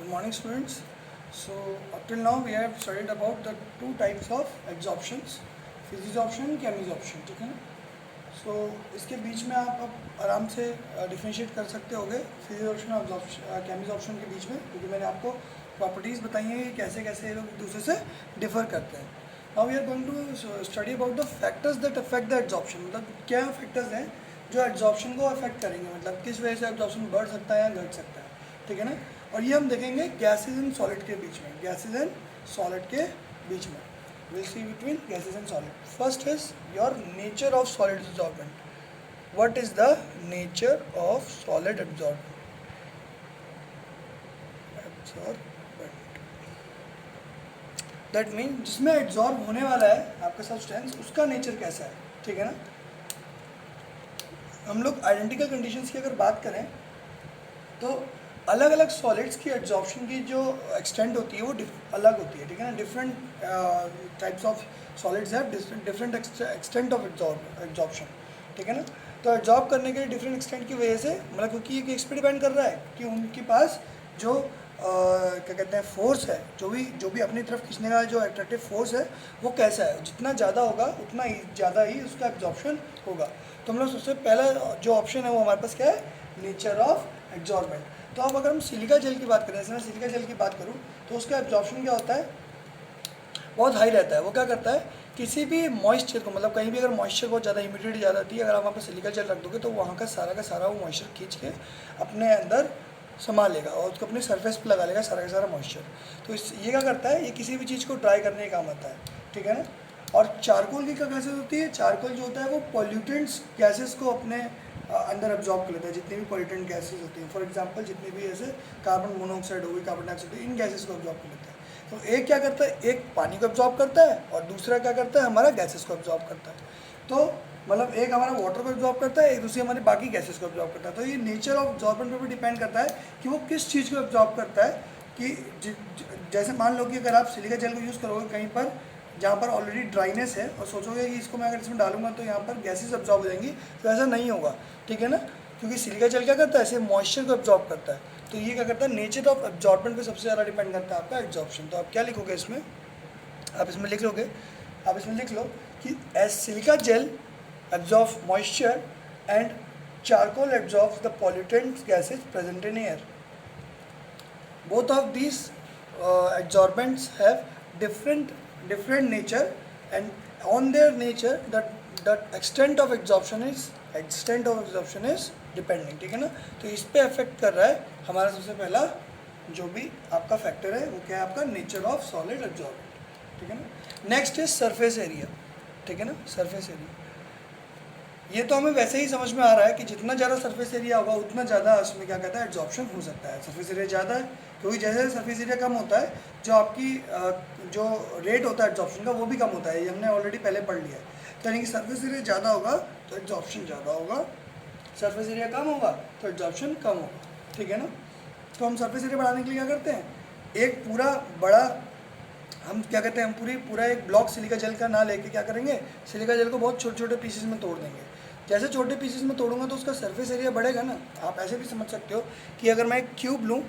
Good morning, students. So up till now we have studied about the two types of absorptions, physisorption, chemisorption. ठीक है ना? So इसके बीच में आप अब आराम से डिफ्रेंशिएट कर सकते होगे फिजिsorption और chemisorption के बीच में, क्योंकि मैंने आपको प्रॉपर्टीज़ बताई हैं कि कैसे कैसे ये लोग एक दूसरे से डिफर करते हैं. Now we are going to study about the factors that affect the absorption. मतलब क्या फैक्टर्स हैं जो एब्जॉर्प्शन को अफेक्ट करेंगे, मतलब किस वजह से एब्जॉर्प्शन बढ़ सकता है या घट सकता है. ठीक है ना. और ये हम देखेंगे गैसेज एंड सॉलिड के बीच में, गैसेज एंड सॉलिड के बीच में. Will see between gases and solid. First is your nature of solid absorbent. What is the nature of solid absorbent? That mean जिसमें एब्जॉर्ब होने वाला है आपका सब्सटेंस, उसका नेचर कैसा है. ठीक है ना. हम लोग आइडेंटिकल कंडीशंस की अगर बात करें तो अलग अलग सॉलिड्स की एब्जॉर्प्शन की जो एक्सटेंट होती है वो अलग होती है. ठीक है ना. डिफरेंट टाइप्स ऑफ सॉलिड्स है, डिफरेंट एक्सटेंट ऑफ एब्जॉर्प्शन. ठीक है ना. तो एब्जॉर्ब करने के डिफरेंट एक्सटेंट की वजह से, मतलब क्योंकि ये इस पर डिपेंड कर रहा है कि उनके पास जो क्या कहते हैं फोर्स है, जो भी अपनी तरफ खींचने का जो एट्रैक्टिव फोर्स है वो कैसा है. जितना ज़्यादा होगा उतना ही ज़्यादा ही उसका एब्जॉर्प्शन होगा. तो हम लोग सबसे पहला जो ऑप्शन है वो हमारे पास क्या है, नेचर ऑफ एब्जॉर्बेंट. तो अब अगर हम सिलिका जेल की बात करें, जैसे मैं सिलिका जेल की बात करूँ तो उसका एब्जॉर्प्शन क्या होता है, बहुत हाई रहता है. वो क्या करता है, किसी भी मॉइस्चर को, मतलब कहीं भी अगर मॉइस्चर बहुत ज़्यादा, ह्यूमिडिटी ज़्यादा होती है, अगर आप वहाँ पर सिलिका जेल रख दोगे तो वहाँ का सारा वो मॉइस्चर खींच के अपने अंदर संभाल लेगा और उसको अपने सरफेस पे लगा लेगा सारा का सारा मॉइस्चर. तो ये क्या करता है, ये किसी भी चीज़ को ड्राई करने का काम आता है. ठीक है ना. और चारकोल की क्या गैसेज होती है, चारकोल जो होता है वो पॉल्यूटेंट्स गैसेस को अपने अंदर एब्जॉर्ब कर लेता है. जितनी भी पॉल्यूटेंट गैसेस होती हैं, फॉर एग्जांपल जितनी भी ऐसे कार्बन मोनोऑक्साइड हो गई, कार्बन डाइऑक्साइड, इन गैसेस को एब्जॉर्ब कर लेता है. तो एक क्या करता है, एक पानी को एब्जॉर्ब करता है और दूसरा क्या करता है, हमारा गैसेस को एब्जॉर्ब करता है. तो मतलब एक हमारा वाटर को एब्जॉर्ब करता है, एक दूसरी हमारी बाकी गैसेस को एब्जॉर्ब करता है. तो ये नेचर ऑफ एब्जॉर्बेंट पर भी डिपेंड करता है कि वो किस चीज़ को एब्जॉर्ब करता है. कि जैसे मान लो कि अगर आप सिलिका जेल को यूज़ करोगे कहीं पर जहाँ पर ऑलरेडी ड्राइनेस है और सोचोगे कि इसको मैं अगर इसमें डालूंगा तो यहाँ पर गैसेस एब्जॉर्ब हो जाएंगी, तो ऐसा नहीं होगा. ठीक है ना. क्योंकि सिलिका जेल क्या करता है, ऐसे मॉइस्चर को एब्जॉर्ब करता है. तो ये क्या करता है, नेचर ऑफ एब्जॉर्बेंट पे सबसे ज़्यादा डिपेंड करता है आपका एब्जॉर्प्शन. तो आप क्या लिखोगे इसमें, आप इसमें लिख लो कि as silica gel absorb moisture and charcoal absorbs the pollutant gases present in air. Both of these adsorbents have different nature, and on their nature the extent of absorption is depending. ठीक है ना. तो इस पे affect कर रहा है हमारा सबसे पहला जो भी आपका फैक्टर है वो क्या है, आपका नेचर ऑफ सॉलिड एब्जॉर्बेंट. ठीक है ना. Next is surface area. ठीक है ना. सरफेस एरिया, ये तो हमें वैसे ही समझ में आ रहा है कि जितना ज़्यादा सरफेस एरिया होगा उतना ज़्यादा उसमें क्या कहता है, एब्जॉर्प्शन हो सकता है. सरफेस एरिया ज़्यादा है क्योंकि जैसे जैसे सरफेस एरिया कम होता है जो आपकी जो रेट होता है एब्जॉर्प्शन का वो भी कम होता है. ये हमने ऑलरेडी पहले पढ़ लिया है. तो यानी कि सरफेस एरिया ज़्यादा होगा तो एब्जॉर्प्शन ज़्यादा होगा, सरफेस एरिया कम होगा तो एब्जॉर्प्शन कम होगा. ठीक है ना. तो हम सरफेस एरिया बढ़ाने के लिए क्या करते हैं, एक पूरा बड़ा हम क्या कहते हैं, हम पूरा एक ब्लॉक सिलिका जेल का ना लेके क्या करेंगे, सिलिका जेल को बहुत छोटे छोटे पीसेस में तोड़ देंगे. जैसे छोटे पीसेस में तोड़ूंगा तो उसका सरफेस एरिया बढ़ेगा ना. आप ऐसे भी समझ सकते हो कि अगर मैं एक क्यूब लूँ,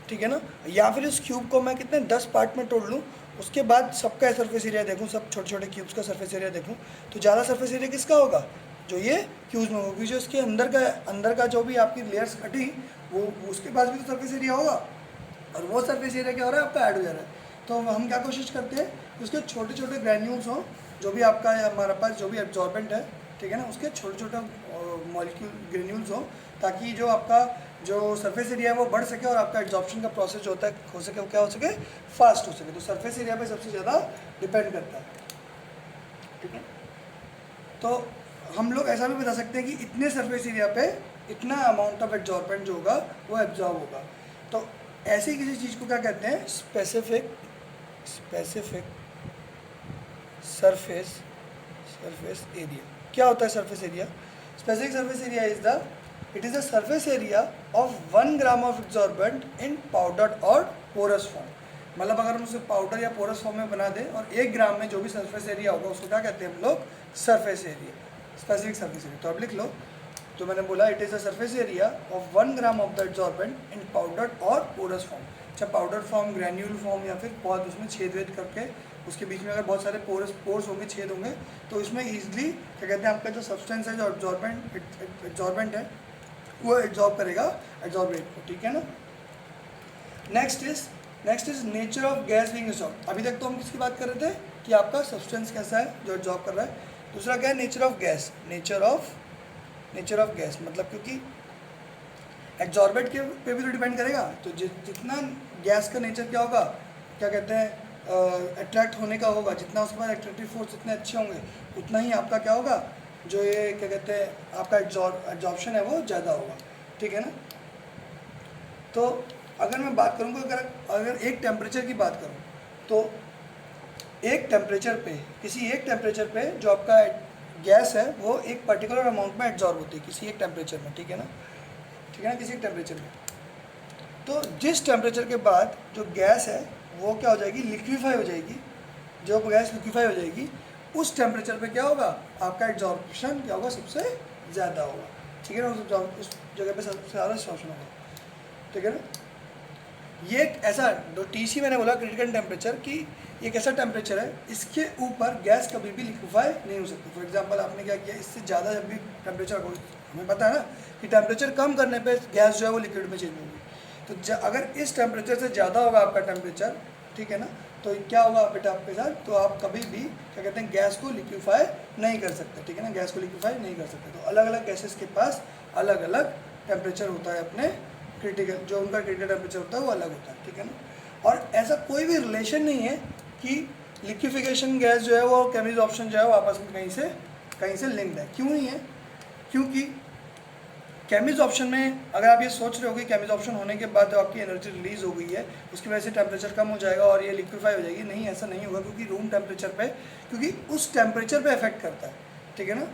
ठीक है ना, या फिर इस क्यूब को मैं कितने 10 पार्ट में तोड़ लूँ, उसके बाद सबका सरफेस एरिया देखूँ, सब छोटे छोटे क्यूब्स का सरफेस एरिया देखूँ, तो ज़्यादा सरफेस एरिया किसका होगा, जो ये क्यूब्स में होगा. क्योंकि जो इसके अंदर का जो भी आपकी लेयर्स कटी वो उसके पास भी तो सरफेस एरिया होगा और वो सरफेस एरिया क्या हो रहा है, आपका ऐड हो जा रहा है. तो हम क्या कोशिश करते हैं, उसके छोटे छोटे ग्रैन्यूल्स हों, जो भी आपका हमारे पास जो भी एब्जॉर्बेंट है, ठीक है ना, उसके छोटे छोटे मॉलिक्यूल ग्रेन्यूल्स हों, ताकि जो आपका जो सरफेस एरिया है वो बढ़ सके और आपका एब्जॉर्प्शन का प्रोसेस जो होता है हो सके, वो क्या हो सके, फास्ट हो सके. तो सरफेस एरिया पे सबसे ज़्यादा डिपेंड करता है. ठीक है. तो हम लोग ऐसा भी बता सकते हैं कि इतने सरफेस एरिया पे इतना अमाउंट ऑफ एब्जॉर्बेंट जो होगा वो एब्जॉर्ब होगा. तो ऐसी किसी चीज़ को क्या कहते हैं, स्पेसिफिक सरफेस एरिया. क्या होता है surface area? Specific surface area it is the surface area of 1 gram of absorbent in powdered और पोरस फॉर्म. मतलब अगर हम उसे पाउडर या पोरस फॉर्म में बना दें और 1 ग्राम में जो भी सरफेस एरिया होगा उसको क्या कहते हैं हम लोग, surface area, specific surface area. तो अब लिख लो जो मैंने बोला it is a surface area of 1 gram of the adsorbent in powdered और पोरस फॉर्म। अच्छा पाउडर फॉर्म, ग्रैन्यूल फॉर्म या फिर बहुत उसमें छेद वेद करके उसके बीच में अगर बहुत सारे पोर्स होंगे, छेद होंगे, तो इसमें ईजिली क्या कहते हैं आपका जो सब्सटेंस है, जो एड्जॉर्बेंट है, वो एड्जॉर्ब करेगा एड्जॉर्बेट को, ठीक है ना। Next is nature of gas being absorb. अभी तक तो हम किसकी बात कर रहे थे कि आपका सब्सटेंस कैसा है जो एब्जॉर्ब कर रहा है। दूसरा क्या है, nature of gas. Nature of gas मतलब क्योंकि एड्जॉर्बेट के पे भी तो डिपेंड करेगा, तो जितना गैस का नेचर क्या होगा, क्या कहते हैं अट्रैक्ट होने का होगा, जितना उसके पास एट्रैक्टिव फोर्स जितने अच्छे होंगे, उतना ही आपका क्या होगा, जो ये क्या कहते हैं आपका एड्जॉर्प्शन है वो ज़्यादा होगा, ठीक है ना। तो अगर मैं बात करूँगा, अगर एक टेम्परेचर की बात करूँ, तो एक टेम्परेचर पे, किसी एक टेम्परेचर पे जो आपका गैस है वो एक पर्टिकुलर अमाउंट में एब्जॉर्ब होती है किसी एक टेम्परेचर में, ठीक है ना, किसी एक टेम्परेचर में। तो जिस टेम्परेचर के बाद जो गैस है वो क्या हो जाएगी, लिक्विफाई हो जाएगी। जो गैस लिक्विफाई हो जाएगी उस टेम्परेचर पे क्या होगा, आपका एब्जॉर्प्शन क्या होगा, सबसे ज़्यादा होगा, ठीक है ना, उस जगह पे सबसे ज़्यादा एब्जॉर्प्शन होगा, ठीक है ना। ये एक ऐसा जो TC मैंने बोला क्रिटिकल टेम्परेचर कि एक ऐसा टेम्परेचर है इसके ऊपर गैस कभी भी लिक्विफाई नहीं हो सकती। फॉर एग्जांपल आपने क्या किया, इससे ज़्यादा जब भी टेम्परेचर हो, हमें पता है ना कि टेम्परेचर कम करने पे गैस जो है वो लिक्विड में चेंज होगी। तो अगर इस टेम्परेचर से ज़्यादा होगा आपका टेम्परेचर, ठीक है ना, तो क्या होगा बेटा आपके साथ, तो आप कभी भी क्या कहते हैं गैस को लिक्विफाई नहीं कर सकते, ठीक है ना, गैस को लिक्विफाई नहीं कर सकते। तो अलग अलग गैसेस के पास अलग अलग टेम्परेचर होता है, अपने क्रिटिकल जो उनका क्रिटिकल टेम्परेचर होता है वो अलग होता है, ठीक है ना। और ऐसा कोई भी रिलेशन नहीं है कि लिक्विफिकेशन गैस जो है वो केमिकल ऑप्शन जो है वो आपस में कहीं से लिंक्ड है। क्यों नहीं है, क्योंकि केमिकल ऑप्शन में अगर आप ये सोच रहे हो कि केमिकल ऑप्शन होने के बाद जो आपकी एनर्जी रिलीज हो गई है उसकी वजह से टेम्परेचर कम हो जाएगा और ये लिक्विफाई हो जाएगी, नहीं ऐसा नहीं होगा, क्योंकि रूम टेम्परेचर पे, क्योंकि उस टेम्परेचर पे इफेक्ट करता है, ठीक है ना।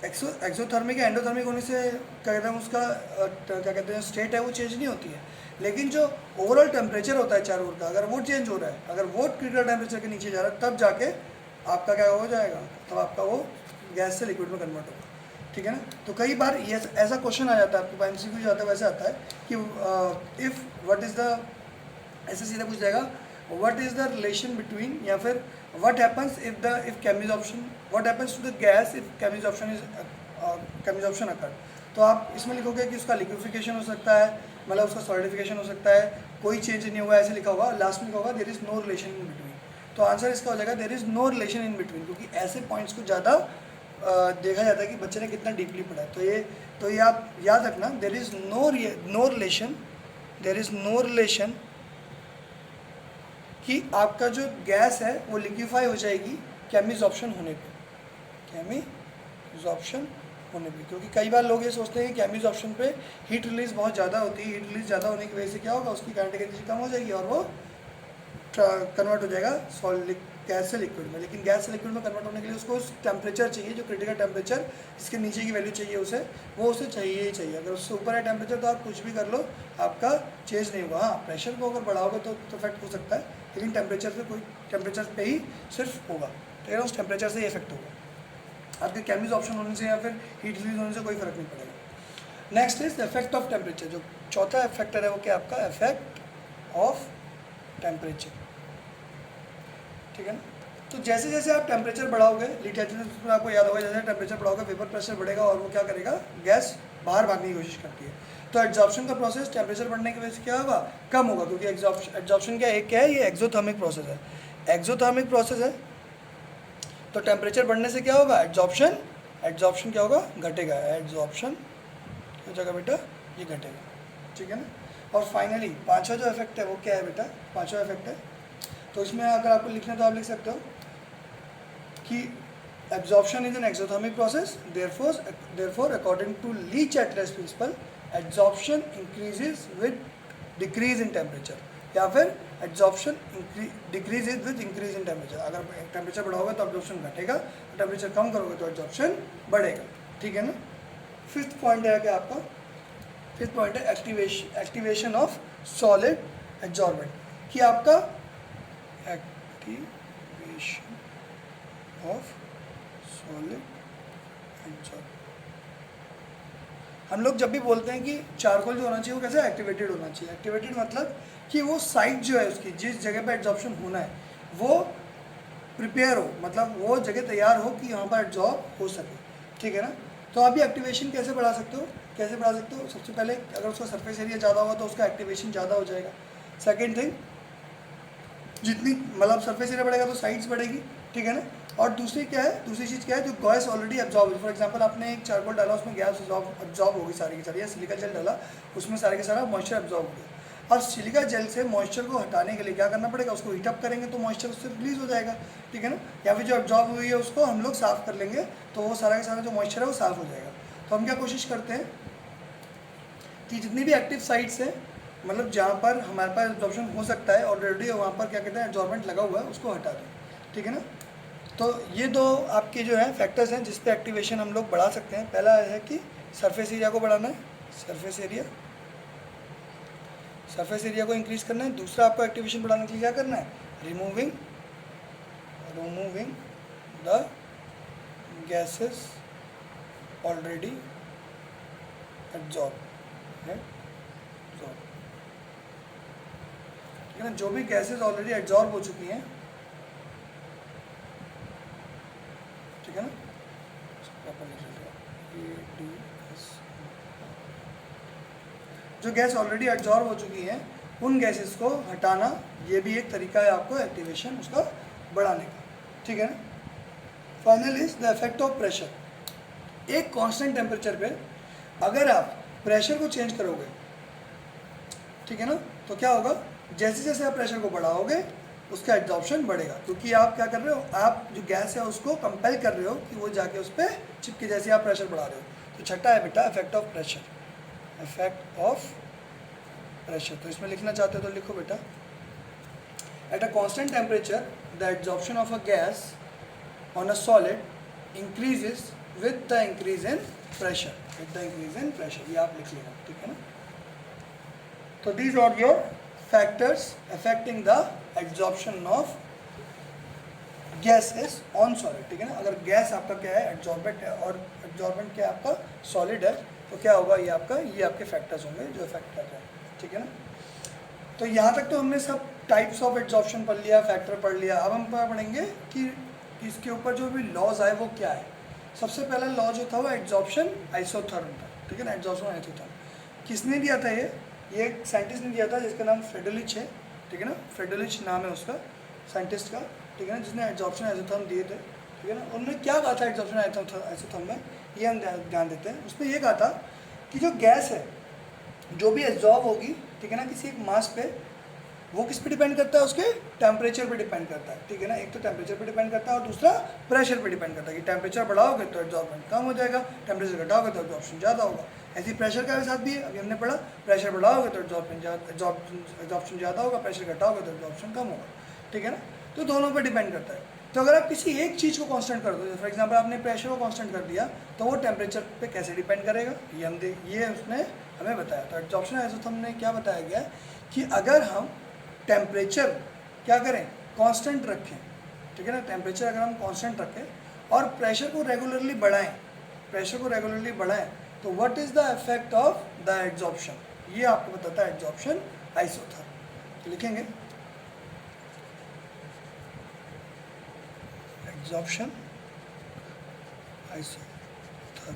एक्सोथर्मिक या एंडोथर्मिक होने से क्या कहते हैं उसका क्या कहते हैं स्टेट है वो चेंज नहीं होती है, लेकिन जो ओवरऑल टेम्परेचर होता है चारों ओर का, अगर वो चेंज हो रहा है, अगर वो क्रिटिकल टेम्परेचर के नीचे जा रहा है, तब जाके आपका क्या हो जाएगा, तब आपका वो गैस से लिक्विड में कन्वर्ट होगा, ठीक है ना। तो कई बार ये ऐसा क्वेश्चन आ जाता है आपके पास, MCQ जो आता है वैसे आता है कि इफ़ व्हाट इज़ द, ऐसे सीधा पूछ जाएगा what is the relation between, या फिर what happens if chemical option, what happens to the gas if chemical option occur. तो आप इसमें लिखोगे कि उसका लिक्विफिकेशन हो सकता है, मतलब उसका सॉलिडिफिकेशन हो सकता है, कोई चेंज नहीं होगा, ऐसे लिखा होगा, लास्ट में लिखा होगा there is no relation in between. तो आंसर इसका हो जाएगा there is no relation in between, क्योंकि ऐसे पॉइंट्स को ज़्यादा देखा जाता है कि बच्चे ने कितना डीपली पढ़ा है। तो ये आप याद रखना, देयर इज़ नो रिलेशन कि आपका जो गैस है वो लिक्विफाई हो जाएगी केमिसॉर्प्शन होने पे, क्योंकि कई बार लोग ये सोचते हैं कि केमिसॉर्प्शन पे हीट रिलीज बहुत ज़्यादा होती है, हीट रिलीज ज़्यादा होने की वजह से क्या होगा, उसकी काइनेटिक एनर्जी कम हो जाएगी और वो कन्वर्ट हो जाएगा सॉलिड गैस से लिक्विड में। लेकिन गैस से लिक्विड में कन्वर्ट होने के लिए उसको उस टेम्परेचर चाहिए, जो क्रिटिकल टेम्परेचर जिसके नीचे की वैल्यू चाहिए उसे चाहिए ही चाहिए। अगर उससे ऊपर है टेम्परेचर तो आप कुछ भी कर लो आपका चेंज नहीं होगा। हाँ, प्रेशर को अगर बढ़ाओगे तो इफेक्ट हो सकता है, लेकिन टेम्परेचर पे ही सिर्फ होगा, ठीक है, उस टेम्परेचर से ही इफेक्ट होगा। आपके केमिकल ऑप्शन होने से या फिर हीट रिलीज होने से कोई फर्क नहीं पड़ेगा। Next is effect of temperature. जो चौथा फैक्टर है वो क्या आपका इफेक्ट ऑफ टेम्परेचर, ठीक है ना। तो जैसे जैसे आप टेम्परेचर बढ़ाओगे, लिटरेचर में आपको याद होगा, जैसे टेम्परेचर बढ़ाओगे वेपर प्रेशर बढ़ेगा और वो क्या करेगा, गैस बाहर भागने की कोशिश करती है। तो एब्जॉर्प्शन का प्रोसेस टेम्परेचर बढ़ने की वजह से क्या होगा, कम होगा, क्योंकि एब्जॉर्प्शन क्या है, ये एक्सोथर्मिक प्रोसेस है। तो टेम्परेचर बढ़ने से क्या होगा, एब्जॉर्प्शन क्या होगा, घटेगा। एब्जॉर्प्शन हो जाएगा बेटा, ये घटेगा, ठीक है ना। और फाइनली पांचवा जो इफेक्ट है वो क्या है बेटा, पांचवा इफेक्ट है, तो इसमें अगर आपको लिखना है तो आप लिख सकते हो कि absorption is an exothermic process, therefore according to Le Chatelier's principle absorption increases with decrease in temperature, या फिर absorption decreases with increase in temperature. अगर टेम्परेचर बढ़ाओगे तो एब्जॉर्प्शन घटेगा, टेम्परेचर कम करोगे तो एब्जॉर्प्शन बढ़ेगा, ठीक है ना। फिफ्थ पॉइंट है क्या आपका, फिफ्थ पॉइंट है एक्टिवेशन ऑफ सॉलिड एब्जॉर्बेंट, कि आपका एक्टिवेशन ऑफ सॉलिड एब्जॉर्बेंट, हम लोग जब भी बोलते हैं कि चारकोल जो होना चाहिए वो कैसे एक्टिवेटेड होना चाहिए। एक्टिवेटेड मतलब कि वो साइट जो है उसकी, जिस जगह पे एब्जॉर्प्शन होना है वो प्रिपेयर हो, मतलब वो जगह तैयार हो कि यहाँ पर एब्जॉर्ब हो सके, ठीक है ना। तो आप ये एक्टिवेशन कैसे बढ़ा सकते हो, कैसे बढ़ा सकते हो? सबसे पहले अगर उसका सरफेस एरिया ज़्यादा होगा तो उसका एक्टिवेशन ज़्यादा हो जाएगा। सेकेंड थिंग, जितनी मतलब सरफेस एरिया बढ़ेगा तो साइड्स बढ़ेगी, ठीक है ना। और दूसरी क्या है, दूसरी चीज़ क्या है, जो गैस ऑलरेडी एब्जॉर्ब है, फॉर एग्जांपल आपने एक चारकोल डाला, उसमें गैस एब्जॉर्ब होगी सारी की सारी, या सिलिका जेल डाला उसमें सारे के सारा मॉइस्चर एब्जॉर्ब हो गया। और सिलिका जेल से मॉइस्चर को हटाने के लिए क्या करना पड़ेगा, उसको हीटअप करेंगे तो मॉइस्चर उससे रिलीज हो जाएगा, ठीक है ना। या फिर जो एब्जॉर्ब हुई है उसको हम लोग साफ़ कर लेंगे तो वो सारा का सारा जो मॉइस्चर है वो साफ़ हो जाएगा। तो हम क्या कोशिश करते हैं कि जितनी भी एक्टिव साइट्स हैं, मतलब जहाँ पर हमारे पास एब्जॉर्प्शन हो सकता है ऑलरेडी, वहाँ पर क्या कहते हैं एब्जॉर्बेंट लगा हुआ है, उसको हटा दें, ठीक है ना। तो ये दो आपके जो है फैक्टर्स हैं जिस पे एक्टिवेशन हम लोग बढ़ा सकते हैं। पहला है कि सरफेस एरिया को बढ़ाना है, सरफेस एरिया को इंक्रीज करना है। दूसरा आपको एक्टिवेशन बढ़ाने के लिए क्या करना है, removing the gases already absorb, ठीक है ना। जो भी गैसेस ऑलरेडी एब्जॉर्ब हो चुकी हैं, ठीक है ना, जो गैस ऑलरेडी एब्जॉर्ब हो चुकी हैं उन गैसेस को हटाना, ये भी एक तरीका है आपको एक्टिवेशन उसका बढ़ाने का, ठीक है ना। Final is the effect of pressure. एक कांस्टेंट टेम्परेचर पे अगर आप प्रेशर को चेंज करोगे, ठीक है ना, तो क्या होगा, जैसे जैसे आप प्रेशर को बढ़ाओगे उसका एब्जॉर्प्शन बढ़ेगा, क्योंकि आप क्या कर रहे हो, आप जो गैस है उसको कंपेल कर रहे हो कि वो जाके उस पर चिपके, जैसे आप प्रेशर बढ़ा रहे हो। तो छठा है बेटा effect of pressure, effect of pressure. तो इसमें लिखना चाहते हो तो लिखो बेटा, at a constant temperature the absorption of a gas on a solid increases with the increase in pressure, ये आप लिख लेना, ठीक है ना। तो these are your factors affecting the absorption of gases on solid, ठीक है ना। अगर गैस आपका क्या है, एब्जॉर्बेंट है, और एब्जॉर्बेंट क्या आपका सॉलिड है, तो क्या होगा, ये आपके फैक्टर्स होंगे जो इफेक्ट कर रहे हैं, ठीक है ना। तो यहाँ तक तो हमने सब टाइप्स ऑफ एब्जॉर्प्शन पढ़ लिया, फैक्टर पढ़ लिया। अब हम पढ़ेंगे कि इसके ऊपर जो भी लॉज आए वो क्या है। सबसे पहला लॉ जो था वो एब्जॉर्प्शन आइसोथर्म था, ठीक है ना, एब्जॉर्प्शन आइसोथर्म। किसने दिया था ये एक साइंटिस्ट ने दिया था जिसका नाम फ्रेडरिच है, ठीक है ना, फ्रेडरिच नाम है उसका साइंटिस्ट का, ठीक है ना, जिसने एब्जॉर्प्शन आइसोथर्म दिए थे, ठीक है ना। उन्होंने क्या कहा था एब्जॉर्प्शन आइसोथर्म में, ये हम ध्यान देते हैं। उसने ये कहा था कि जो गैस है जो भी एब्जॉर्ब होगी, ठीक है ना, किसी एक मास पे, वो किस पे डिपेंड करता है, उसके टेम्परेचर पे डिपेंड करता है, ठीक है ना। एक तो टेम्परेचर पे डिपेंड करता है और दूसरा प्रेशर पे डिपेंड करता है कि टेम्परेचर बढ़ाओगे तो एब्जॉर्बेंट कम हो जाएगा, टेम्परेचर घटाओगे तो एब्जॉर्प्शन ज़्यादा होगा। ऐसे ही प्रेशर का साथ भी है, अभी हमने पढ़ा, प्रेशर बढ़ाओगे तो एब्जॉर्प्शन ज़्यादा होगा, प्रेशर घटाओगे तो एब्जॉर्प्शन कम होगा, ठीक है ना। तो दोनों पर डिपेंड करता है। तो अगर आप किसी एक चीज़ को कांस्टेंट कर दो, फॉर एग्जांपल आपने प्रेशर को कांस्टेंट कर दिया, तो वो टेम्परेचर पे कैसे डिपेंड करेगा, ये उसने हमें बताया। तो एब्जॉर्प्शन आइसोथर्म ने क्या बताया गया कि अगर हम टेम्परेचर क्या करें, कांस्टेंट रखें, ठीक है ना, टेम्परेचर अगर हम कांस्टेंट रखें और प्रेशर को रेगुलरली बढ़ाएं, तो what is the effect of the absorption, ये आपको बताता है एब्जॉर्प्शन आइसोथर्म। तो लिखेंगे एब्जॉर्प्शन आइसोथर्म।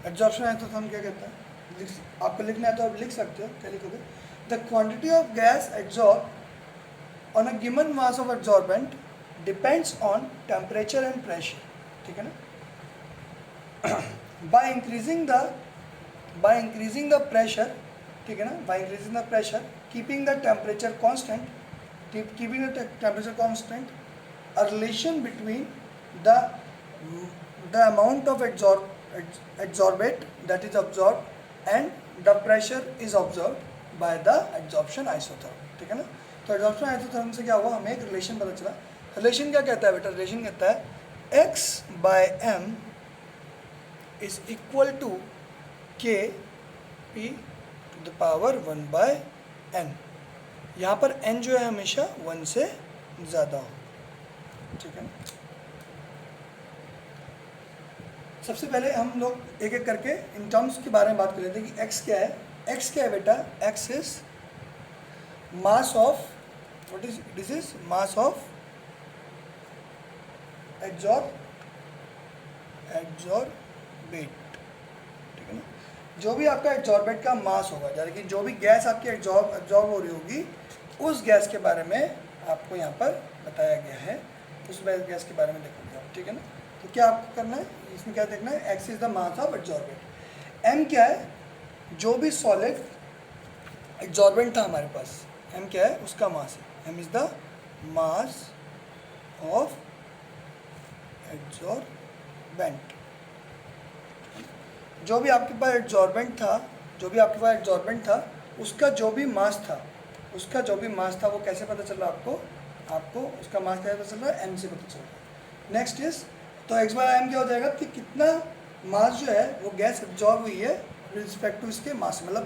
एब्जॉर्प्शन आइसोथर्म क्या कहता है, आपको लिखना है तो आप लिख सकते हो, क्या लिखोगे, the quantity of gas absorb on a given mass of absorbent depends on temperature and pressure, ठीक है ना। बाय इंक्रीजिंग द प्रेशर, ठीक है ना, by increasing the pressure, keeping the temperature constant, a relation between the amount of adsorbate that is absorbed and the pressure is observed by the absorption isotherm, ठीक है ना। तो absorption isotherm से क्या हुआ, हमें एक रिलेशन पता चला। रिलेशन क्या कहता है बेटा, रिलेशन कहता है x/m is equal to Kp to the power 1/n। यहाँ पर n जो है हमेशा 1 से ज़्यादा हो, ठीक है ना। सबसे पहले हम लोग एक एक करके इन टर्म्स के बारे में बात कर लेते हैं कि x क्या है। x क्या है बेटा? x is mass of, what is this? Is mass of adsorbate, ठीक है ना। जो भी आपका एड्जॉर्बेट का मास होगा, यानी कि जो भी गैस आपकी एब्जॉर्ब हो रही होगी, उस गैस के बारे में आपको यहाँ पर बताया गया है, उस गैस के बारे में देखोगे आप, ठीक है ना। तो क्या आपको करना है इसमें, क्या देखना है? x is the mass of adsorbent. m क्या है? जो भी सॉलिड एड्जॉर्बेंट था हमारे पास, m क्या है? उसका मास है। m is the mass of adsorbent. जो भी आपके पास एड्जॉर्बेंट था, उसका जो भी मास था, वो कैसे पता चल रहा है आपको उसका मास कैसे पता चल रहा है? m से पता चल रहा है। नेक्स्ट इज, तो x बाय m क्या हो जाएगा कि कितना मास जो है वो गैस एब्जॉर्ब हुई है रिस्पेक्ट टू इसके मास, मतलब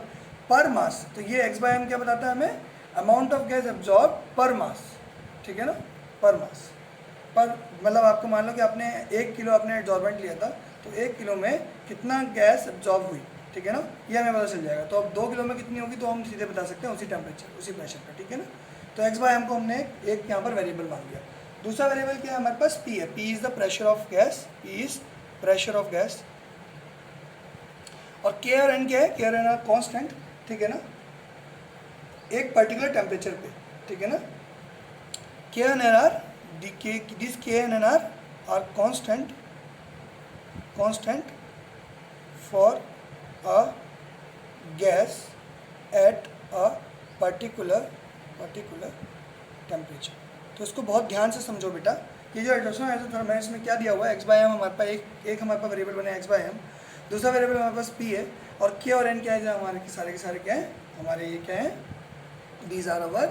पर मास। तो ये x बाय m क्या बताता है हमें? अमाउंट ऑफ गैस एब्जॉर्ब पर मास, ठीक है ना, पर मास। पर मतलब आपको मान लो कि आपने 1 किलो आपने एब्जॉर्बेंट लिया था, तो 1 किलो में कितना गैस एब्जॉर्ब हुई, ठीक है ना, ये हमें पता चल जाएगा। तो अब 2 किलो में कितनी होगी तो हम सीधे बता सकते हैं उसी टेम्परेचर, उसी प्रेशर पर, ठीक है ना। तो x बाय m को हमने एक यहाँ पर वेरिएबल मान लिया। दूसरा वेरिएबल क्या है हमारे पास? P है। P is the pressure of gas, P is pressure of gas. और K और N क्या है? K और N आर कॉन्स्टेंट, ठीक है ना, एक पर्टिकुलर टेम्परेचर पे, ठीक है ना। K and N are these K and N are constant for a gas at a particular temperature। तो इसको बहुत ध्यान से समझो बेटा। ये जो एडिशन है मैं इसमें क्या दिया हुआ है? x बाय m हमारे पास एक हमारे पास वेरिएबल बने x बाय m, दूसरा वेरिएबल हमारे पास p है, और k और n क्या है? हमारे के सारे क्या है हमारे? ये क्या है? दीज आर अवर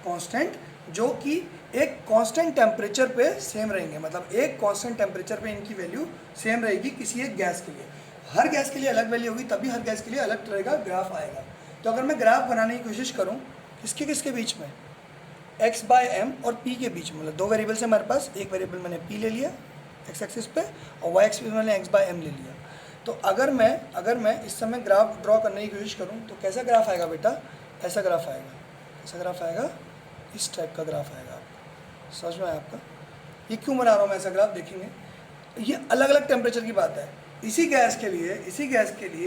कांस्टेंट, जो कि एक कांस्टेंट टेम्परेचर पे सेम रहेंगे, मतलब एक कांस्टेंट टेम्परेचर पे इनकी वैल्यू सेम रहेगी किसी एक गैस के लिए। हर गैस के लिए अलग वैल्यू होगी, तभी हर गैस के लिए अलग तरह का ग्राफ आएगा। तो अगर मैं ग्राफ बनाने की कोशिश करूँ किसके बीच में? x बाय m और p के बीच में, मतलब दो वेरिएबल से हमारे पास, एक वेरिएबल मैंने p ले लिया x एक्सिस पे, और y एक्सिस पे मैंने x बाय m ले लिया। तो अगर मैं इस समय ग्राफ ड्रॉ करने की कोशिश करूँ तो कैसा ग्राफ आएगा बेटा? ऐसा ग्राफ आएगा। कैसा ग्राफ आएगा? इस टाइप का ग्राफ आएगा। समझ में आया आपका? ये क्यों बना रहा हूँ मैं ऐसा ग्राफ? देखेंगे, ये अलग अलग टेम्परेचर की बात है। इसी गैस के लिए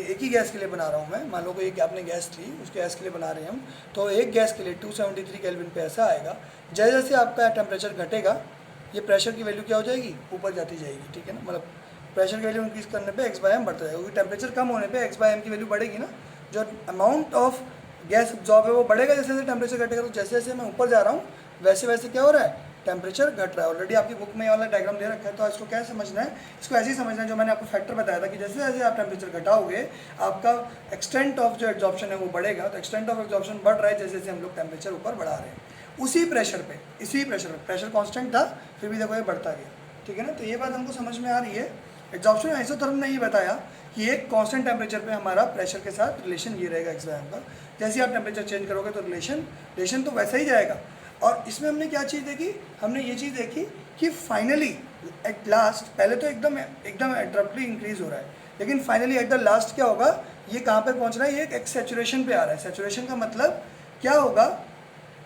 एक ही गैस के लिए बना रहा हूँ मैं। मान लो कि एक आपने गैस थी, उस गैस के लिए बना रहे हैं हम, तो एक गैस के लिए 273 केल्विन पे ऐसा आएगा। जैसे जैसे आपका टेम्परेचर घटेगा, ये प्रेशर की वैल्यू क्या हो जाएगी? ऊपर जाती जाएगी, ठीक है ना। मतलब प्रेशर की वैल्यू इंक्रीज करने पे x बाय m बढ़ता जाएगा, क्योंकि टेम्परेचर कम होने पे x बाय m की वैल्यू बढ़ेगी ना। जो अमाउंट ऑफ गैस एब्जॉर्ब है वो बढ़ेगा जैसे जैसे टेम्परेचर घटेगा। तो जैसे जैसे मैं ऊपर जा रहा हूँ वैसे वैसे क्या हो रहा है? टेम्परेचर घट रहा है। ऑलरेडी आपकी बुक में वाला डायग्राम दे रखा है। तो इसको क्या समझना है? इसको ऐसे ही समझना है जो मैंने आपको फैक्टर बताया था कि जैसे जैसे आप टेम्परेचर घटाओगे आपका एक्सटेंट ऑफ जो एब्जॉर्प्शन है वो बढ़ेगा। तो एक्सटेंट ऑफ एब्जॉर्प्शन बढ़ रहा है जैसे जैसे हम लोग टेम्परेचर ऊपर बढ़ा रहे हैं। इसी प्रेशर प्रेशर कांस्टेंट था, फिर भी देखो ये बढ़ता गया, ठीक है ना। तो ये बात हमको समझ में आ रही है। एब्जॉर्प्शन आइसोथर्म ने ये बताया कि एक कांस्टेंट टेम्परेचर पे हमारा प्रेशर के साथ रिलेशन ये रहेगा x बाय m का। जैसे ही आप टेम्परेचर चेंज करोगे तो रिलेशन तो वैसा ही जाएगा। और इसमें हमने क्या चीज़ देखी? हमने ये चीज़ देखी कि फाइनली एट लास्ट, पहले तो एकदम एब्रप्टली इंक्रीज हो रहा है, लेकिन फाइनली एट द लास्ट क्या होगा? ये कहाँ पर पहुँच रहा है? ये एक सैचुरेशन पे आ रहा है। सैचुरेशन का मतलब क्या होगा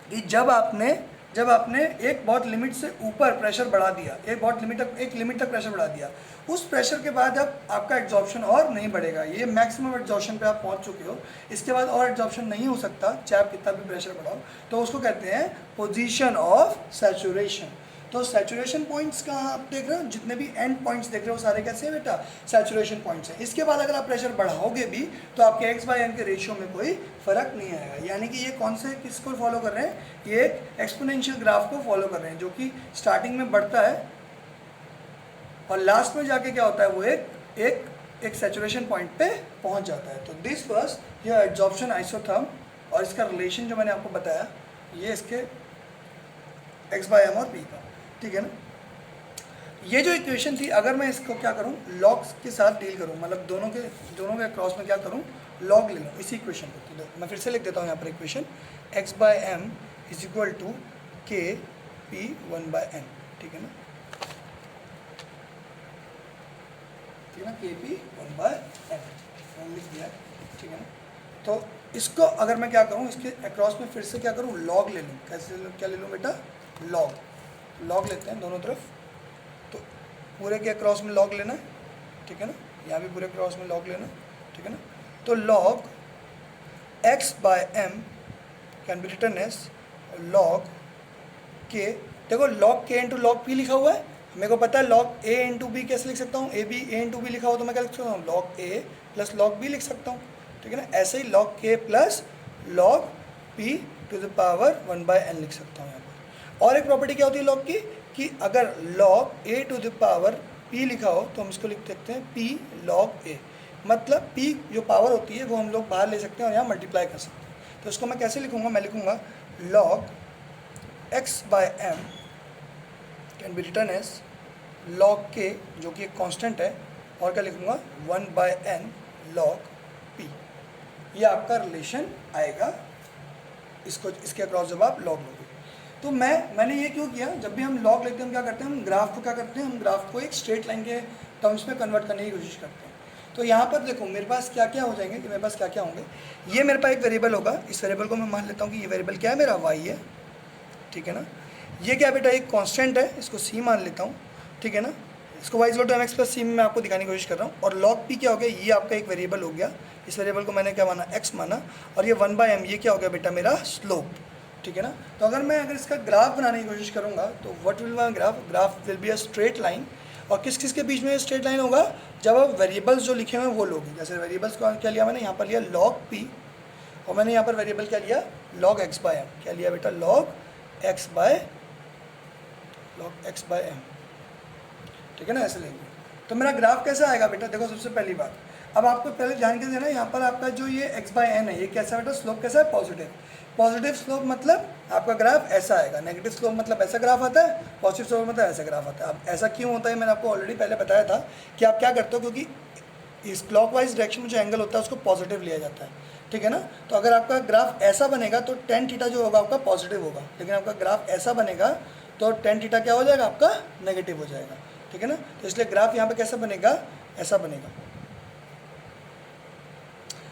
कि जब आपने एक बहुत लिमिट से ऊपर प्रेशर बढ़ा दिया, एक लिमिट तक प्रेशर बढ़ा दिया, उस प्रेशर के बाद अब आपका एब्जॉर्प्शन और नहीं बढ़ेगा। ये मैक्सिमम एब्जॉर्प्शन पे आप पहुंच चुके हो, इसके बाद और एब्जॉर्प्शन नहीं हो सकता, चाहे आप कितना भी प्रेशर बढ़ाओ। तो उसको कहते हैं पोजीशन ऑफ सैचुरेशन। तो सैचुरेशन पॉइंट्स कहाँ आप देख रहे हो? जितने भी एंड पॉइंट्स देख रहे हो सारे कैसे हैं बेटा? सैचुरेशन पॉइंट्स हैं। इसके बाद अगर आप प्रेशर बढ़ाओगे भी तो आपके x बाय m के रेशियो में कोई फर्क नहीं आएगा। यानी कि ये कौन से किसको फॉलो कर रहे हैं? ये एक एक्सपोनेंशियल ग्राफ को फॉलो कर रहे हैं, जो कि स्टार्टिंग में बढ़ता है और लास्ट में जाके क्या होता है? वो एक सैचुरेशन पॉइंट पे पहुंच जाता है। तो this was your absorption isotherm, और इसका रिलेशन जो मैंने आपको बताया ये इसके x बाय m और p का, ठीक है ना। ये जो इक्वेशन थी, अगर मैं इसको क्या करूं? लॉग्स के साथ डील करूं, मतलब दोनों के क्रॉस में क्या करूं? लॉग ले लूँ इसी इक्वेशन को। तो मैं फिर से लिख देता हूं यहाँ पर equation, x by m is equal to k p 1 by n, ठीक है ना। ना, के पी 1/n लिख दिया है, ठीक है ना। तो इसको अगर मैं क्या करूँ, इसके अक्रॉस में फिर से क्या करूँ, लॉग ले लूँ। कैसे क्या ले लूँ बेटा, लॉग लेते हैं दोनों तरफ। तो पूरे के अक्रॉस में लॉग लेना है, ठीक है ना, यहाँ भी पूरे क्रॉस में लॉग लेना, ठीक है ना। तो log x/m can be written as log K. देखो लॉग के इंटू लॉग पी लिखा हुआ है, मेरे को पता है लॉग ए इंटू बी कैसे लिख सकता हूँ, A B A into B लिखा हुआ तो मैं क्या लिख सकता हूँ, log A plus log B लिख सकता हूँ, ठीक है ना। ऐसे ही log K plus log P to the power 1/n लिख सकता हूँ यहाँ पर। और एक प्रॉपर्टी क्या होती है लॉग की, कि अगर log A to the power p लिखा हो तो हम इसको लिख सकते हैं p log a, मतलब p जो पावर होती है वो हम लोग बाहर ले सकते हैं और यहाँ मल्टीप्लाई कर सकते हैं। तो इसको मैं कैसे लिखूँगा, मैं लिखूँगा log x/m can be written as log k, जो कि एक कांस्टेंट है, और क्या लिखूँगा 1/n log p। ये आपका रिलेशन आएगा इसको, इसके अक्रॉस जब आप लॉग लोगे। तो मैंने ये क्यों किया, जब भी हम लॉग लेते हैं हम क्या करते हैं, हम ग्राफ को क्या करते हैं, हम ग्राफ को एक स्ट्रेट लाइन के टर्म्स में कन्वर्ट करने की कोशिश करते हैं। तो यहाँ पर देखो मेरे पास क्या क्या हो जाएंगे, कि मेरे पास क्या क्या होंगे, ये मेरे पास एक वेरिएबल होगा, इस वेरिएबल को मैं मान लेता हूँ कि ये वेरिएबल क्या है मेरा, y है, ठीक है ना। ये क्या बेटा, एक कॉन्स्टेंट है, इसको c मान लेता हूँ, ठीक है ना। इसको y equal to mx plus c में मैं आपको दिखाने की कोशिश कर रहा हूँ। और log p क्या हो गया, ये आपका एक वेरिएबल हो गया, इस वेरिएबल को मैंने क्या माना, x माना, और ये 1/m ये क्या हो गया बेटा, मेरा स्लोप, ठीक है ना। तो अगर इसका ग्राफ बनाने की कोशिश करूँगा तो what will my graph will be a straight line. और किस किस के बीच में स्ट्रेट लाइन होगा, जब आप वेरिएबल्स जो लिखे हुए हैं वो लोगे। जैसे वेरिएबल्स को क्या लिया मैंने, यहाँ पर लिया log p, और मैंने यहाँ पर वेरिएबल क्या लिया, log x/m, क्या लिया बेटा, log x/m, ठीक है ना, ऐसे लेंगे। तो मेरा ग्राफ कैसा आएगा बेटा, देखो सबसे पहली बात, अब आपको पहले ध्यान के देना, यहाँ पर आपका जो ये x/n है, ये कैसा बेटा, स्लोप कैसा है, पॉजिटिव। पॉजिटिव स्लोप मतलब आपका ग्राफ ऐसा आएगा, नेगेटिव स्लोप मतलब ऐसा ग्राफ आता है, पॉजिटिव स्लोप मतलब ऐसा ग्राफ आता है। अब ऐसा क्यों होता है, मैंने आपको ऑलरेडी पहले बताया था कि आप क्या करते हो, क्योंकि इस क्लॉकवाइज डायरेक्शन में जो एंगल होता है उसको पॉजिटिव लिया जाता है, ठीक है ना। तो अगर आपका ग्राफ ऐसा बनेगा तो tan थीटा जो होगा आपका पॉजिटिव होगा, लेकिन आपका ग्राफ ऐसा बनेगा तो tan थीटा क्या हो जाएगा, आपका नेगेटिव हो जाएगा, ठीक है ना। तो इसलिए ग्राफ यहाँ पे कैसा बनेगा, ऐसा बनेगा।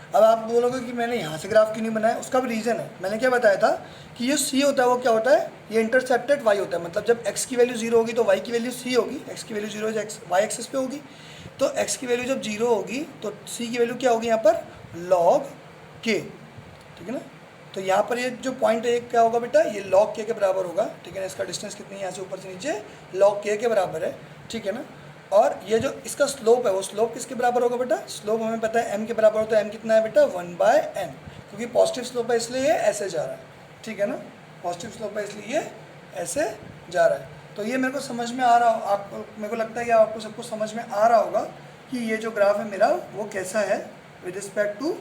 अब आप बोलोगे कि मैंने यहाँ से ग्राफ क्यों नहीं बनाया, उसका भी रीज़न है। मैंने क्या बताया था कि ये c होता है वो क्या होता है, ये इंटरसेप्टेड y होता है, मतलब जब x की वैल्यू 0 होगी तो y की वैल्यू c होगी, x की वैल्यू 0 y एक्सिस पे होगी, तो x की वैल्यू जब 0 होगी तो c की वैल्यू क्या होगी यहाँ पर, log k, ठीक है ना। तो यहाँ पर ये जो पॉइंट है क्या होगा बेटा, ये log k के बराबर होगा, ठीक है ना। इसका डिस्टेंस कितनी है, यहाँ से ऊपर से नीचे log k के बराबर है, ठीक है ना। और ये जो इसका स्लोप है वो स्लोप किसके बराबर होगा बेटा, स्लोप हमें पता है m के बराबर होता है, m कितना है बेटा 1/n, क्योंकि पॉजिटिव स्लोप है इसलिए ये ऐसे जा रहा है, ठीक है ना। पॉजिटिव स्लोप है इसलिए ये ऐसे जा रहा है। तो ये मेरे को समझ में आ रहा हो, आपको, मेरे को लगता है कि आपको सबको समझ में आ रहा होगा कि ये जो ग्राफ है मेरा वो कैसा है with respect to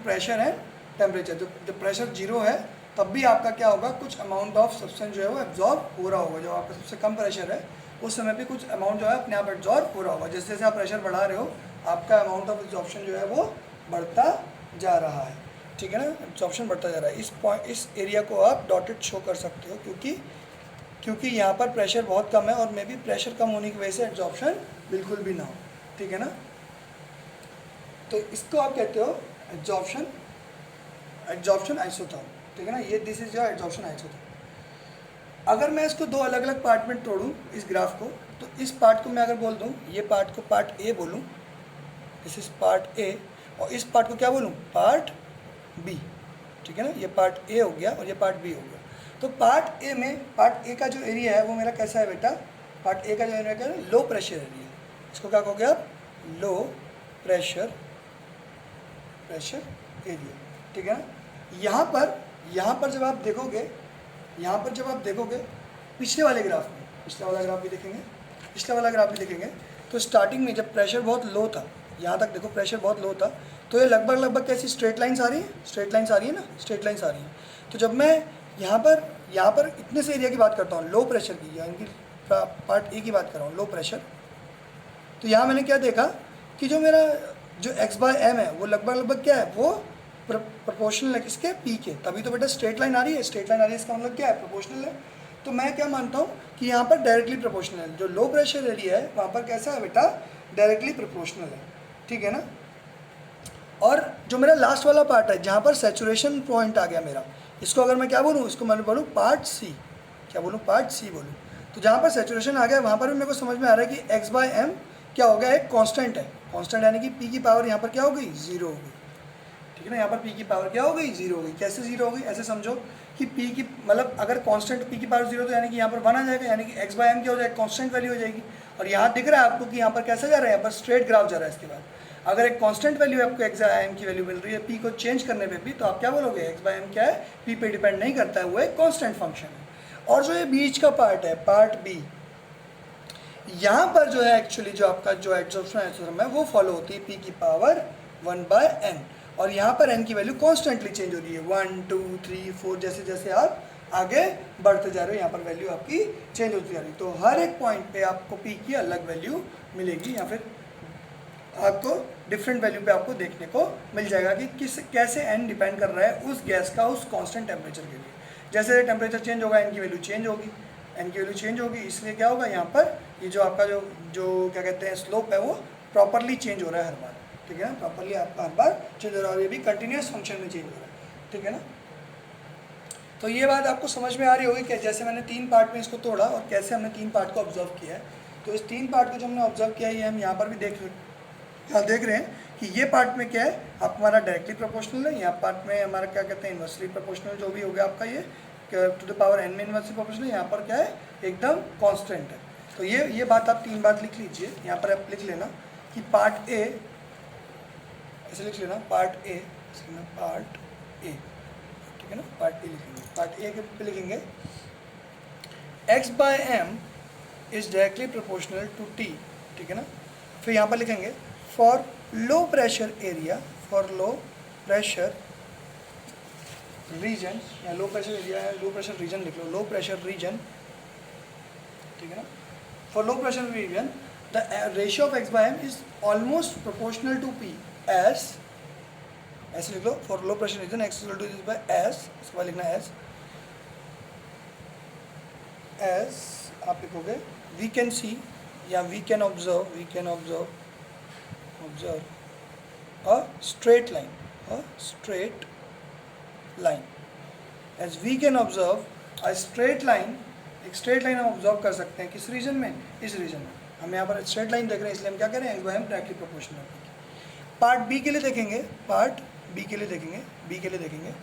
pressure and temperature. जब प्रेशर 0 है तब भी आपका क्या होगा, कुछ अमाउंट ऑफ सब्सटेंस जो है वो एब्जॉर्ब हो रहा होगा। जब आपका सबसे कम प्रेशर है उस समय पे कुछ अमाउंट जो है अपने आप एब्जॉर्ब हो रहा होगा। जैसे जैसे आप प्रेशर बढ़ा रहे हो आपका अमाउंट ऑफ एब्जॉर्प्शन जो है वो बढ़ता जा रहा है, ठीक है ना, एब्जॉर्प्शन बढ़ता जा रहा है। इस एरिया को आप डॉटेड शो कर सकते हो, क्योंकि यहाँ पर प्रेशर बहुत कम है और मे भी प्रेशर कम होने की वजह से एब्जॉर्प्शन बिल्कुल भी ना हो, ठीक है ना। तो इसको आप कहते हो एब्जॉर्प्शन आइसोथर्म, ठीक है ना। ये this is your absorption isotherm. अगर मैं इसको दो अलग अलग पार्ट में तोड़ूँ इस ग्राफ को, तो इस पार्ट को मैं अगर बोल दूँ, ये पार्ट को पार्ट ए बोलूँ, दिस इज पार्ट ए, और इस पार्ट को क्या बोलूँ, पार्ट बी, ठीक है ना। ये पार्ट ए हो गया और ये पार्ट बी हो गया। तो पार्ट ए में, पार्ट ए का जो एरिया है वो मेरा कैसा है बेटा, पार्ट ए का जो एरिया है लो प्रेशर एरिया, इसको क्या कहोगे आप, लो प्रेशर एरिया, ठीक है ना। यहाँ पर जब आप देखोगे पिछले वाले ग्राफ में, पिछला वाला ग्राफ भी देखेंगे, तो स्टार्टिंग में जब प्रेशर बहुत लो था, यहाँ तक देखो प्रेशर बहुत लो था, तो ये लगभग कैसी स्ट्रेट लाइन्स आ रही है। तो जब मैं यहाँ पर इतने से एरिया की बात करता हूँ, लो प्रेशर की, यानी कि पार्ट ए की बात कर रहा हूँ, लो प्रेशर, तो यहाँ मैंने क्या देखा कि जो मेरा x/m है वो लगभग क्या है, वो प्रोपोर्शनल है किसके, p के, तभी तो बेटा स्ट्रेट लाइन आ रही है। इसका मतलब क्या है, प्रोपोर्शनल है। तो मैं क्या मानता हूँ कि यहाँ पर डायरेक्टली प्रोपोर्शनल है। जो लो प्रेशर एरिया है वहाँ पर कैसा है बेटा, डायरेक्टली प्रोपोर्शनल है, ठीक है ना। और जो मेरा लास्ट वाला पार्ट है जहाँ पर सैचुरेशन पॉइंट आ गया मेरा, इसको अगर मैं क्या बोलूँ, इसको मैं बोलूँ पार्ट सी, क्या बोलूँ, पार्ट सी बोलूँ। तो जहाँ पर सैचुरेशन आ गया वहाँ पर भी मेरे को समझ में आ रहा है कि एक्स बाय एम क्या हो गया, एक कांस्टेंट है। कांस्टेंट यानी कि पी की पावर यहाँ पर क्या हो गई, जीरो हो गई, ठीक है ना। यहाँ पर पी की पावर क्या हो गई, जीरो हो गई। कैसे जीरो हो गई, ऐसे समझो कि पी की मतलब अगर कांस्टेंट पी की पावर जीरो, तो यानी कि यहाँ पर 1 आ जाएगा, यानी कि एक्स बाय एम क्या हो जाएगा, कांस्टेंट वैल्यू हो जाएगी। और यहाँ दिख रहा है आपको कि यहाँ पर कैसे जा रहा है, यहाँ पर स्ट्रेट ग्राफ जा रहा है। इसके बाद अगर एक कांस्टेंट वैल्यू आपको एक्स बाय एम की वैल्यू मिल रही है पी को चेंज करने पे भी, तो आप क्या बोलोगे, एक्स बाय एम क्या है, पी पे डिपेंड नहीं करता है, वो एक कांस्टेंट फंक्शन है। और जो ये बीच का पार्ट है, पार्ट बी, यहाँ पर जो है एक्चुअली जो आपका जो एब्जॉर्प्शन थ्योरम है वो फॉलो होती है पी की पावर 1 बाय एन। और यहाँ पर एन की वैल्यू कॉन्स्टेंटली चेंज हो रही है, 1 2 3 4, जैसे जैसे आप आगे बढ़ते जा रहे हो यहाँ पर वैल्यू आपकी चेंज होती जा रही है। तो हर एक पॉइंट पे आपको पी की अलग वैल्यू मिलेगी, या फिर आपको डिफरेंट वैल्यू पे आपको देखने को मिल जाएगा कि किस कैसे एन डिपेंड कर रहा है उस गैस का उस कांस्टेंट टेम्परेचर के लिए। जैसे टेम्परेचर चेंज होगा एन की वैल्यू चेंज होगी, एन की वैल्यू चेंज होगी, इसलिए क्या होगा यहाँ पर ये जो आपका जो जो क्या कहते हैं स्लोप है वो प्रॉपरली चेंज हो रहा है हर बार, ठीक है ना। प्रॉपरली आपका हर बार चेंज हो रहा है और ये भी कंटिन्यूस फंक्शन में चेंज हो रहा है, ठीक है ना। तो ये बात आपको समझ में आ रही होगी कि जैसे मैंने 3 पार्ट में इसको तोड़ा और कैसे हमने 3 पार्ट को ऑब्जर्व किया है। तो इस 3 पार्ट को जो हमने ऑब्जर्व किया है ये हम यहाँ पर भी देख रहे हैं कि ये पार्ट में क्या है, आप हमारा डायरेक्टली प्रोपोर्शनल है, यहाँ पार्ट में हमारा क्या कहते हैं इन्वर्सली प्रोपोर्शनल, जो भी हो गया आपका ये टू द पावर एन में इन्वर्सली प्रोपोर्शनल, यहाँ पर क्या है एकदम कांस्टेंट है। तो ये बात आप 3 बात लिख लीजिए, यहाँ पर आप लिख लेना कि पार्ट ए, ऐसे लिख लेना पार्ट ए, पार्ट ए, ठीक है ना। पार्ट ए लिखेंगे, पार्ट ए के पे लिखेंगे x by M is directly proportional to T, ठीक है ना। फिर यहाँ पर लिखेंगे for low pressure area, for low pressure region, या लो प्रेशर एरिया है, लो प्रेशर रीजन लिख लो, लो प्रेशर रीजन, ठीक है ना। For low pressure region the ratio of x by M is almost proportional to p s, ऐसे लिख लो, for low pressure region x equal to this by s, इसके बाद लिखना एस, एस आप लिखोगे वी कैन सी या we can observe a straight line, as we can observe a straight line, एक स्ट्रेट लाइन हम ऑब्जर्व कर सकते हैं किस रीजन में, इस रीजन में। हम यहाँ पर स्ट्रेट लाइन देख रहे हैं इसलिए हम क्या करें, x by m directly proportional है। पार्ट बी के लिए देखेंगे, पार्ट बी के लिए देखेंगे,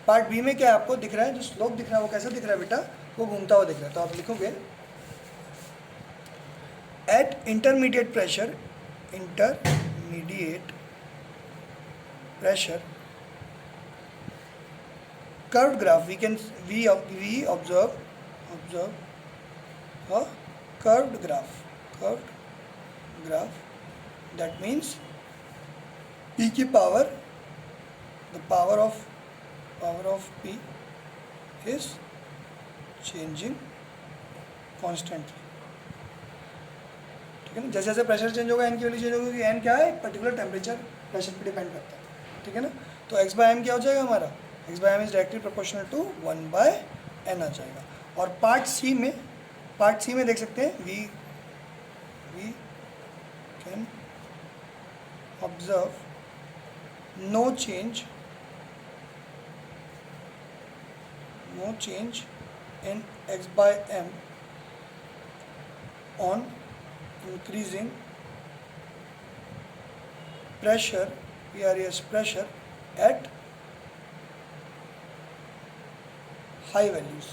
पार्ट बी में क्या आपको दिख रहा है, जो स्लोप दिख रहा है वो कैसा दिख रहा है बेटा, वो घूमता हुआ दिख रहा है। तो आप लिखोगे eight intermediate pressure curved graph, we observe a curved graph, that means p की power, the power of p is changing constantly, ठीक है ना। जैसे जैसे प्रेशर चेंज होगा एन की वैल्यू चेंज होगी, एन क्या है, पर्टिकुलर टेम्परेचर प्रेशर पे डिपेंड करता है, ठीक है ना। तो एक्स बाय एम क्या हो जाएगा हमारा, x by M is directly proportional to 1 by n आ जाएगा। और पार्ट सी में देख सकते हैं we can observe no change in x by m on increasing pressure, pressure at high values।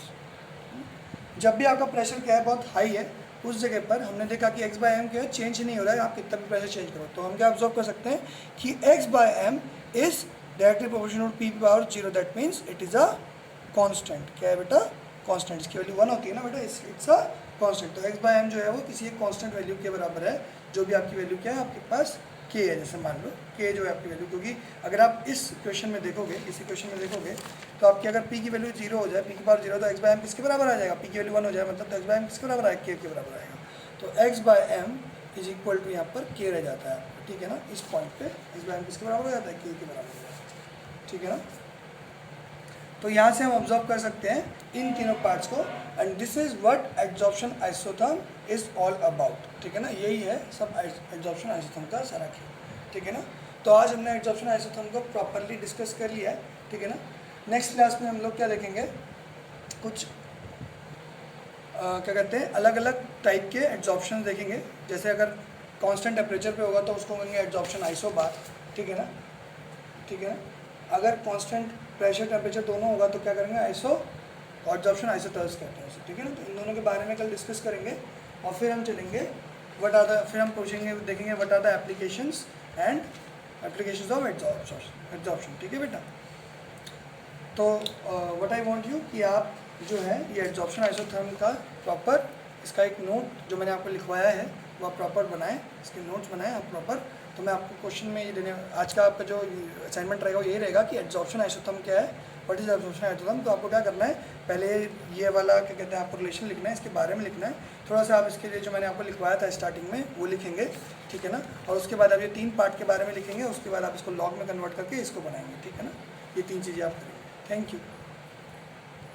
जब भी आपका प्रेशर क्या है, बहुत हाई है, उस जगह पर हमने देखा कि x बाय एम क्या है, चेंज नहीं हो रहा है, आप कितना भी प्रेशर चेंज करो। तो हम क्या ऑब्जर्व कर सकते हैं कि x by M is directly proportional to p power 0, that means it is a constant. क्या है बेटा, कांस्टेंट, इसकी वैल्यू 1 होती है ना बेटा, इट्स अ कांस्टेंट। तो एक्स बाय एम जो है वो किसी एक कांस्टेंट वैल्यू के बराबर है, जो भी आपकी वैल्यू क्या है आपके पास के है, जैसे मान लो के जो है आपकी वैल्यू, क्योंकि अगर आप इस क्वेश्चन में देखोगे, इसी क्वेश्चन में देखोगे तो आपकी अगर पी की वैल्यू 0 हो जाए, पी की पावर 0, तो एक्स बाय एम किसके बराबर आ जाएगा, पी की वैल्यू 1 हो जाए, मतलब तो एक्स बाय एम किसके बराबर आएगा, के बराबर आएगा। तो x by M is equal to यहाँ पर के रह जाता है, ठीक है ना। इस पॉइंट पे एक्स बाय एम किसके बराबर हो जाता है, के बराबर हो जाता है, ठीक है ना। तो यहाँ से हम ऑब्जर्व कर सकते हैं इन तीनों पार्ट्स को, and this is what adsorption isotherm is all about, ठीक है ना। यही है सब एड्जॉर्प्शन आइसोथर्म का सारा खेल, ठीक है ना। तो आज हमने एड्जॉर्प्शन आइसोथर्म को प्रॉपरली डिस्कस कर लिया है, ठीक है ना। नेक्स्ट क्लास में हम लोग क्या देखेंगे, कुछ क्या कहते हैं अलग अलग टाइप के एड्जॉर्प्शन देखेंगे। जैसे अगर कांस्टेंट टेम्परेचर पे होगा तो उसको कहेंगे एड्जॉर्प्शन आइसोबार, ठीक है ना, ठीक है ना। अगर कांस्टेंट प्रेशर टेम्परेचर दोनों होगा तो क्या करेंगे, आइसो एड्जॉर्प्शन आइसोथर्म्स कहते हैं उसे, ठीक है ना। तो इन दोनों के बारे में कल डिस्कस करेंगे और फिर हम चलेंगे फिर हम पूछेंगे देखेंगे what are the applications and applications of adsorption, ठीक है बेटा। तो व्हाट आई वांट यू कि आप जो है ये एड्जॉर्प्शन आइसोथर्म का प्रॉपर इसका एक नोट जो मैंने आपको लिखवाया है वो आप प्रॉपर बनाएं, इसके नोट्स बनाएं आप प्रॉपर। तो मैं आपको क्वेश्चन में ये देने, आज का आपका जो असाइनमेंट रहेगा वो यही रहेगा कि एड्जॉर्प्शन आइसोथर्म क्या है, व्हाट इज एड्जॉर्प्शन आइसोथर्म। तो आपको क्या करना है, पहले ये वाला क्या कहते हैं आपको रिलेशन लिखना है, इसके बारे में लिखना है थोड़ा सा। आप इसके लिए जो मैंने आपको लिखवाया था स्टार्टिंग में वो लिखेंगे, ठीक है ना। और उसके बाद आप ये 3 पार्ट के बारे में लिखेंगे, उसके बाद आप इसको लॉग में कन्वर्ट करके इसको बनाएंगे, ठीक है ना। ये 3 चीज़ें आप करेंगे। Thank you.